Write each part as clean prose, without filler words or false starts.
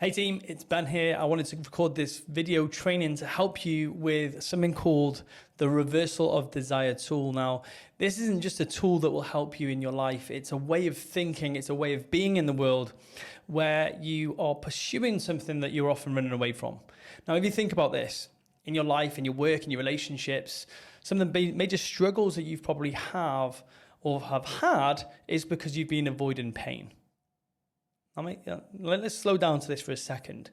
Hey team, it's Ben here. I wanted to record this video training to help you with something called the reversal of desire tool. Now, this isn't just a tool that will help you in your life. It's a way of thinking. It's a way of being in the world where you are pursuing something that you're often running away from. Now, if you think about this in your life, in your work, in your relationships, some of the major struggles that you've probably have or have had is because you've been avoiding pain. Let's slow down to this for a second.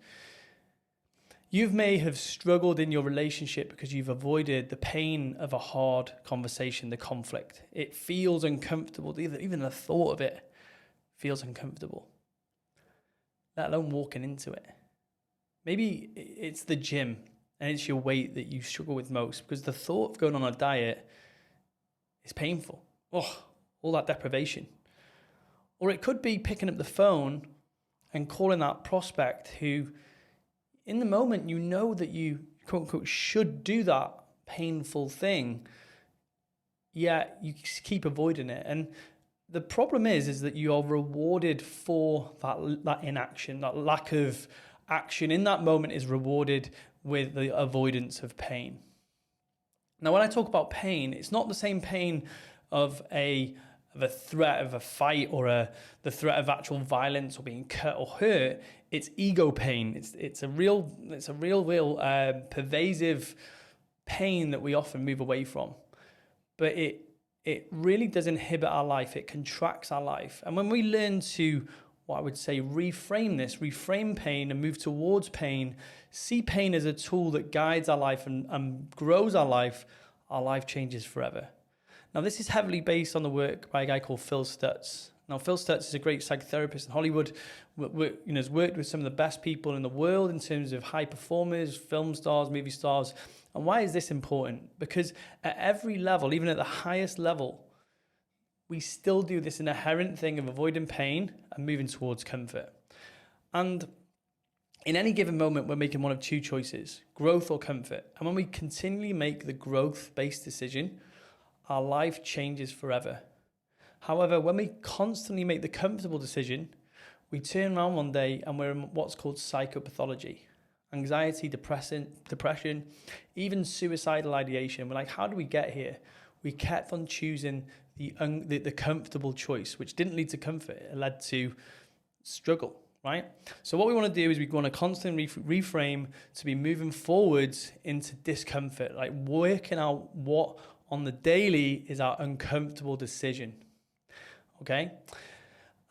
You may have struggled in your relationship because you've avoided the pain of a hard conversation, the conflict. It feels uncomfortable. Even the thought of it feels uncomfortable, let alone walking into it. Maybe it's the gym and it's your weight that you struggle with most because the thought of going on a diet is painful. Oh, all that deprivation. Or it could be picking up the phone and calling that prospect who, in the moment, you know that you, quote unquote, should do that painful thing, yet you keep avoiding it. And the problem is that you are rewarded for that inaction, that lack of action in that moment is rewarded with the avoidance of pain. Now, when I talk about pain, it's not the same pain of a threat of a fight or the threat of actual violence or being cut or hurt. It's ego pain. It's a real pervasive pain that we often move away from. But it really does inhibit our life. It contracts our life. And when we learn to, what I would say, reframe pain and move towards pain, see pain as a tool that guides our life and grows our life changes forever. Now, this is heavily based on the work by a guy called Phil Stutz. Now, Phil Stutz is a great psychotherapist in Hollywood. Has worked with some of the best people in the world in terms of high performers, film stars, movie stars. And why is this important? Because at every level, even at the highest level, we still do this inherent thing of avoiding pain and moving towards comfort. And in any given moment, we're making one of two choices, growth or comfort. And when we continually make the growth-based decision, our life changes forever. However, when we constantly make the comfortable decision, we turn around one day and we're in what's called psychopathology, anxiety, depression, even suicidal ideation. We're like, how do we get here? We kept on choosing the comfortable choice, which didn't lead to comfort. It led to struggle, right? So what we want to do is we want to constantly reframe to be moving forwards into discomfort, like working out what on the daily is our uncomfortable decision, okay?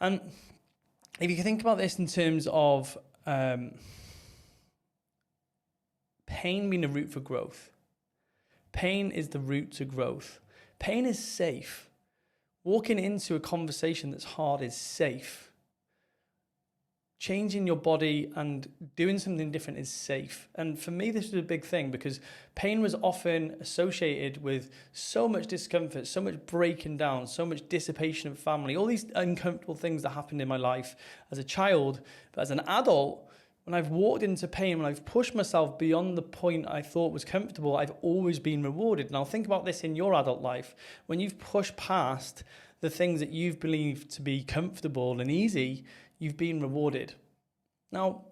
And if you think about this in terms of pain being the route for growth, pain is the route to growth. Pain is safe. Walking into a conversation that's hard is safe. Changing your body and doing something different is safe. And for me, this was a big thing because pain was often associated with so much discomfort, so much breaking down, so much dissipation of family, all these uncomfortable things that happened in my life as a child. But as an adult, when I've walked into pain, when I've pushed myself beyond the point I thought was comfortable, I've always been rewarded. Now think about this in your adult life. When you've pushed past the things that you've believed to be comfortable and easy, you've been rewarded. Now,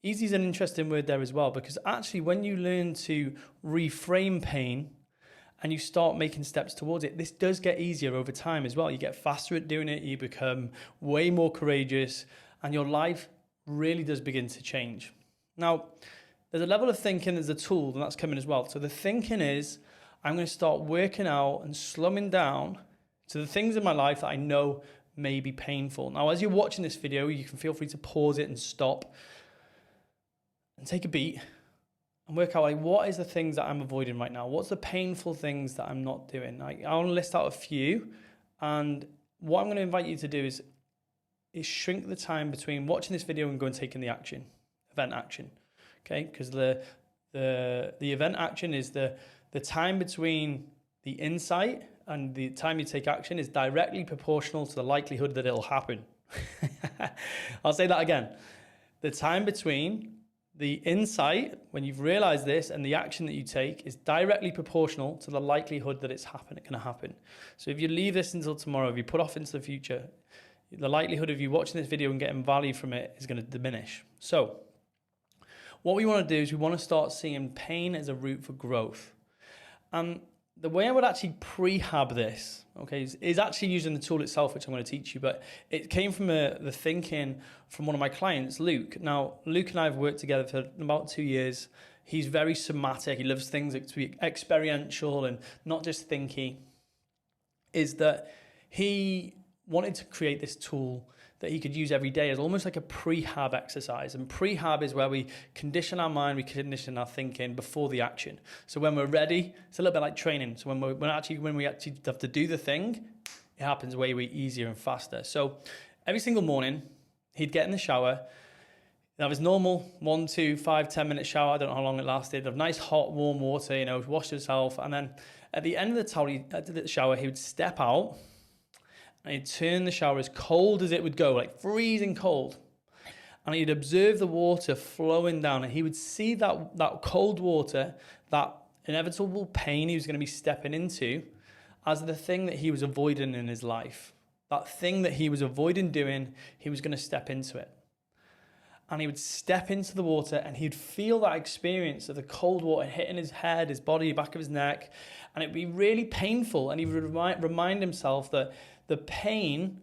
easy is an interesting word there as well, because actually when you learn to reframe pain and you start making steps towards it, this does get easier over time as well. You get faster at doing it, you become way more courageous, and your life really does begin to change. Now, there's a level of thinking as a tool, and that's coming as well. So the thinking is, I'm going to start working out and slowing down to the things in my life that I know may be painful. Now, as you're watching this video, you can feel free to pause it and stop and take a beat and work out, like, what is the things that I'm avoiding right now? What's the painful things that I'm not doing? I want to list out a few, and what I'm going to invite you to do is shrink the time between watching this video and going and taking the action, event action, okay? Because the event action is the time between the insight and the time you take action is directly proportional to the likelihood that it'll happen. I'll say that again. The time between the insight, when you've realized this, and the action that you take is directly proportional to the likelihood that it's going to happen. So if you leave this until tomorrow, if you put off into the future, the likelihood of you watching this video and getting value from it is going to diminish. So what we want to do is we want to start seeing pain as a route for growth. And the way I would actually prehab this, okay, is actually using the tool itself, which I'm going to teach you, but it came from the thinking from one of my clients, Luke. Now, Luke and I have worked together for about 2 years. He's very somatic. He loves things to be experiential and not just thinky. Is that he wanted to create this tool that he could use every day as almost like a prehab exercise. And prehab is where we condition our mind, we condition our thinking before the action. So when we're ready, it's a little bit like training. So when we actually have to do the thing, it happens way easier and faster. So every single morning, he'd get in the shower, have his normal 1, 2, 5, 10 minute shower. I don't know how long it lasted. Have nice hot, warm water, wash himself. And then at the end of the shower, he would step out and he'd turn the shower as cold as it would go, like freezing cold. And he'd observe the water flowing down, and he would see that cold water, that inevitable pain he was going to be stepping into, as the thing that he was avoiding in his life. That thing that he was avoiding doing, he was going to step into it. And he would step into the water and he'd feel that experience of the cold water hitting his head, his body, back of his neck. And it'd be really painful. And he would remind himself that the pain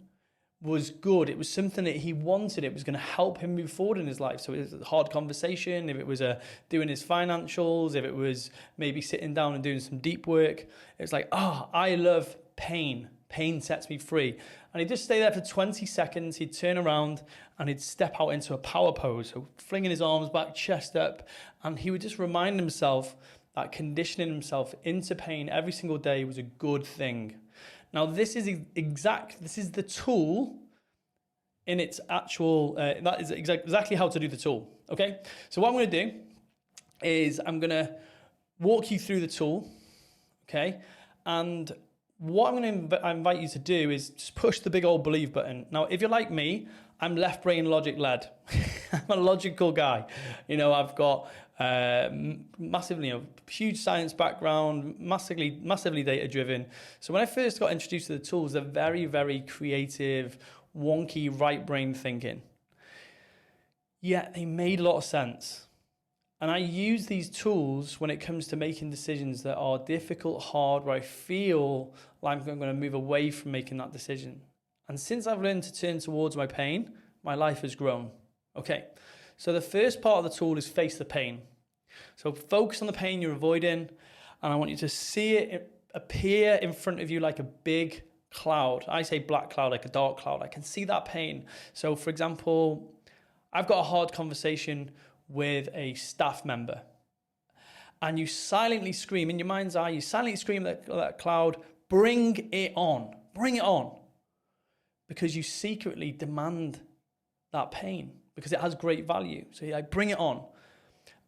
was good. It was something that he wanted. It was going to help him move forward in his life. So it was a hard conversation, if it was doing his financials, if it was maybe sitting down and doing some deep work. It was like, I love pain. Pain sets me free. And he'd just stay there for 20 seconds. He'd turn around and he'd step out into a power pose. So flinging his arms back, chest up. And he would just remind himself that conditioning himself into pain every single day was a good thing. Now, this is the tool in its actual, that is exactly how to do the tool, okay? So what I'm going to do is I'm going to walk you through the tool, okay? And what I'm going to invite you to do is just push the big old believe button. Now, if you're like me, I'm left brain logic led. I'm a logical guy. I've got massively, huge science background, massively data driven. So when I first got introduced to the tools, they're very, very creative, wonky, right brain thinking. Yet they made a lot of sense. And I use these tools when it comes to making decisions that are difficult, hard, where I feel like I'm going to move away from making that decision. And since I've learned to turn towards my pain, my life has grown. Okay, so the first part of the tool is face the pain. So focus on the pain you're avoiding, and I want you to see it appear in front of you like a big cloud. I say black cloud, like a dark cloud. I can see that pain. So for example, I've got a hard conversation with a staff member, and you silently scream in your mind's eye, you silently scream at that cloud, bring it on, because you secretly demand that pain because it has great value. So I bring it on.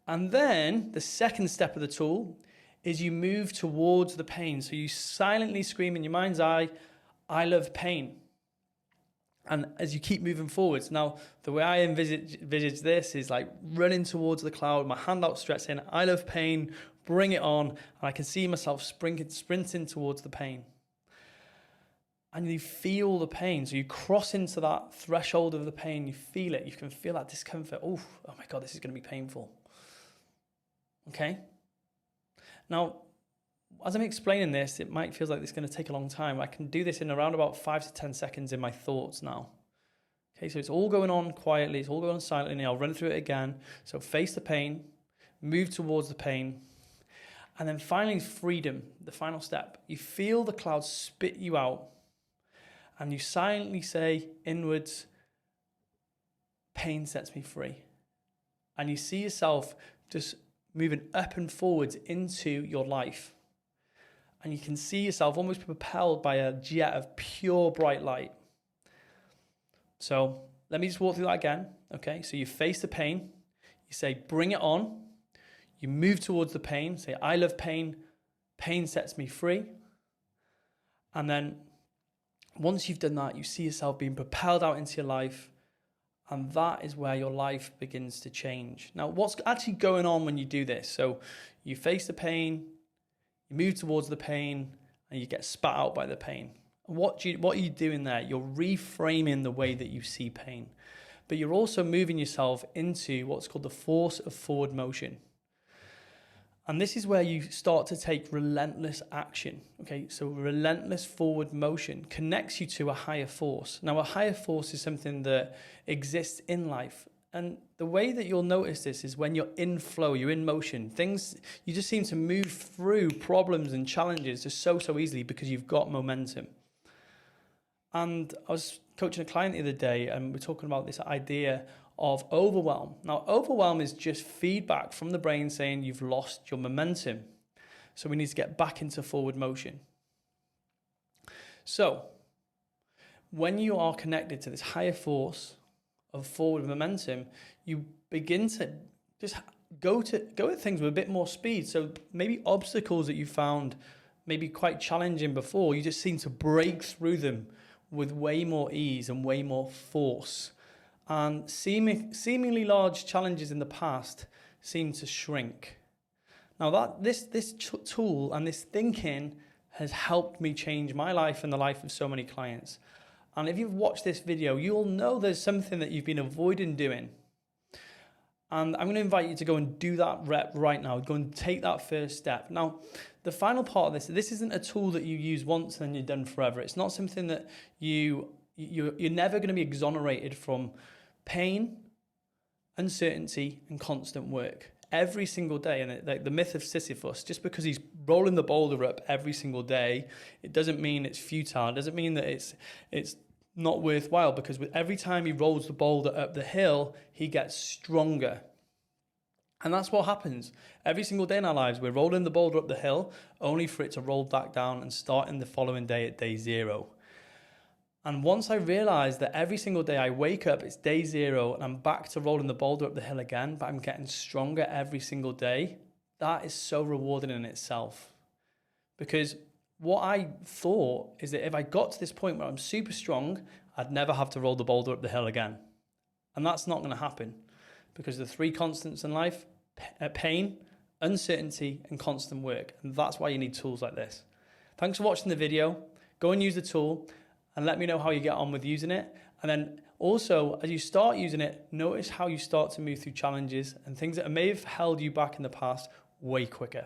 And then the second step of the tool is you move towards the pain. So you silently scream in your mind's eye, I love pain. And as you keep moving forwards, now the way I envisage this is like running towards the cloud, my hand outstretched saying, I love pain, bring it on. And I can see myself sprinting towards the pain. And you feel the pain. So you cross into that threshold of the pain, you feel it, you can feel that discomfort. Oh my God, this is going to be painful. Okay? Now, as I'm explaining this, it might feel like it's going to take a long time. I can do this in around about 5 to 10 seconds in my thoughts now. Okay, so it's all going on quietly, it's all going on silently. I'll run through it again. So face the pain, move towards the pain, and then finally freedom, the final step. You feel the clouds spit you out, and you silently say inwards, pain sets me free. And you see yourself just moving up and forwards into your life. And you can see yourself almost propelled by a jet of pure bright light. So let me just walk through that again. Okay, so you face the pain. You say, bring it on. You move towards the pain. Say, I love pain. Pain sets me free. And then once you've done that, you see yourself being propelled out into your life. And that is where your life begins to change. Now, what's actually going on when you do this? So you face the pain, you move towards the pain, and you get spat out by the pain. What are you doing there? You're reframing the way that you see pain, but you're also moving yourself into what's called the force of forward motion. And this is where you start to take relentless action. Okay, so relentless forward motion connects you to a higher force. Now, a higher force is something that exists in life. And the way that you'll notice this is when you're in flow, you're in motion. You just seem to move through problems and challenges just so easily because you've got momentum. And I was coaching a client the other day, and we're talking about this idea of overwhelm. Now, overwhelm is just feedback from the brain saying you've lost your momentum. So we need to get back into forward motion. So when you are connected to this higher force of forward momentum, you begin to just go at things with a bit more speed. So maybe obstacles that you found maybe quite challenging before, you just seem to break through them with way more ease and way more force. And seemingly large challenges in the past seem to shrink. Now this tool and this thinking has helped me change my life and the life of so many clients. And if you've watched this video, you'll know there's something that you've been avoiding doing. And I'm going to invite you to go and do that rep right now. Go and take that first step. Now, the final part of this isn't a tool that you use once and then you're done forever. It's not something that you're never going to be exonerated from pain, uncertainty, and constant work every single day. And like the myth of Sisyphus, just because he's rolling the boulder up every single day, it doesn't mean it's futile. It doesn't mean that it's not worthwhile, because with every time he rolls the boulder up the hill, he gets stronger. And that's what happens every single day in our lives. We're rolling the boulder up the hill only for it to roll back down and starting the following day at day zero. And once I realized that every single day I wake up, it's day zero, and I'm back to rolling the boulder up the hill again, but I'm getting stronger every single day, that is so rewarding in itself. Because what I thought is that if I got to this point where I'm super strong, I'd never have to roll the boulder up the hill again. And that's not going to happen, because the three constants in life: pain, uncertainty, and constant work. And that's why you need tools like this. Thanks for watching the video. Go and use the tool and let me know how you get on with using it. And then also, as you start using it, notice how you start to move through challenges and things that may have held you back in the past way quicker.